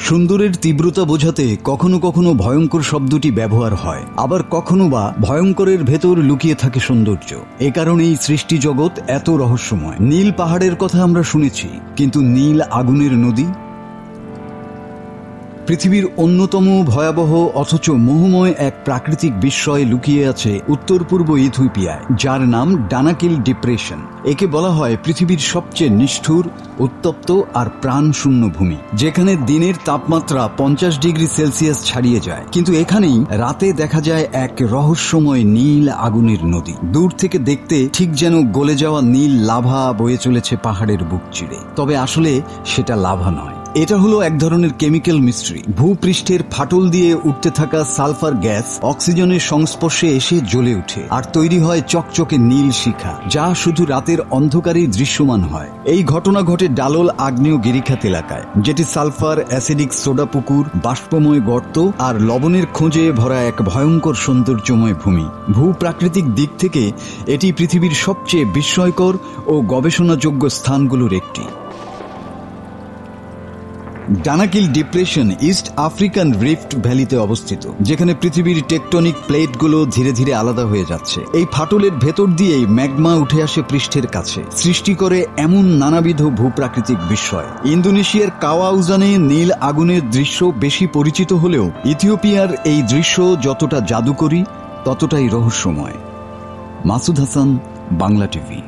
সুন্দরের তীব্রতা বোঝাতে কখনো কখনো ভয়ঙ্কর শব্দটি ব্যবহার হয়, আবার কখনো বা ভয়ঙ্করের ভেতর লুকিয়ে থাকে সৌন্দর্য। এ কারণেই সৃষ্টি জগৎ এত রহস্যময়। নীল পাহাড়ের কথা আমরা শুনেছি, কিন্তু নীল আগুনের নদী? পৃথিবীর অন্যতম ভয়াবহ অথচ মোহময় এক প্রাকৃতিক বিস্ময় লুকিয়ে আছে উত্তর পূর্ব ইথিওপিয়ায়, যার নাম ডানাকিল ডিপ্রেশন। একে বলা হয় পৃথিবীর সবচেয়ে নিষ্ঠুর, উত্তপ্ত আর প্রাণশূন্য ভূমি, যেখানে দিনের তাপমাত্রা 50 ডিগ্রি সেলসিয়াস ছাড়িয়ে যায়, কিন্তু এখানেই রাতে দেখা যায় এক রহস্যময় নীল আগুনের নদী। দূর থেকে দেখতে ঠিক যেন গলে যাওয়া নীল লাভা বয়ে চলেছে পাহাড়ের বুক চিরে, তবে আসলে সেটা লাভা নয়, এটা হলো এক ধরনের কেমিক্যাল মিস্ট্রি। ভূপৃষ্ঠের ফাটল দিয়ে উঠতে থাকা সালফার গ্যাস অক্সিজেনের সংস্পর্শে এসে জ্বলে ওঠে আর তৈরি হয় চকচকে নীল শিখা, যা শুধু রাতের অন্ধকারেই দৃশ্যমান হয়। এই ঘটনা ঘটে ডালোল আগ্নেয় গিরিখাত এলাকায়, যেটি সালফার, অ্যাসিডিক সোডা পুকুর, বাষ্পময় গর্ত আর লবণের খোঁজে ভরা এক ভয়ঙ্কর সৌন্দর্যময় ভূমি। ভূপ্রাকৃতিক দিক থেকে এটি পৃথিবীর সবচেয়ে বিস্ময়কর ও গবেষণাযোগ্য স্থানগুলোর একটি। Danakil Depression East African Rift ভ্যালিতে অবস্থিত, যেখানে পৃথিবীর টেকটনিক প্লেটগুলো ধীরে ধীরে আলাদা হয়ে যাচ্ছে। এই ফাটলের ভেতর দিয়েই ম্যাগমা উঠে আসে পৃষ্ঠের কাছে, সৃষ্টি করে এমন নানাবিধ ভূপ্রাকৃতিক বিস্ময়। ইন্দোনেশিয়ার কাওয়াউজানে নীল আগুনের দৃশ্য বেশি পরিচিত হলেও ইথিওপিয়ার এই দৃশ্য যতটা জাদুকরী ততটাই রহস্যময়। মাসুদ হাসান, বাংলা টিভি।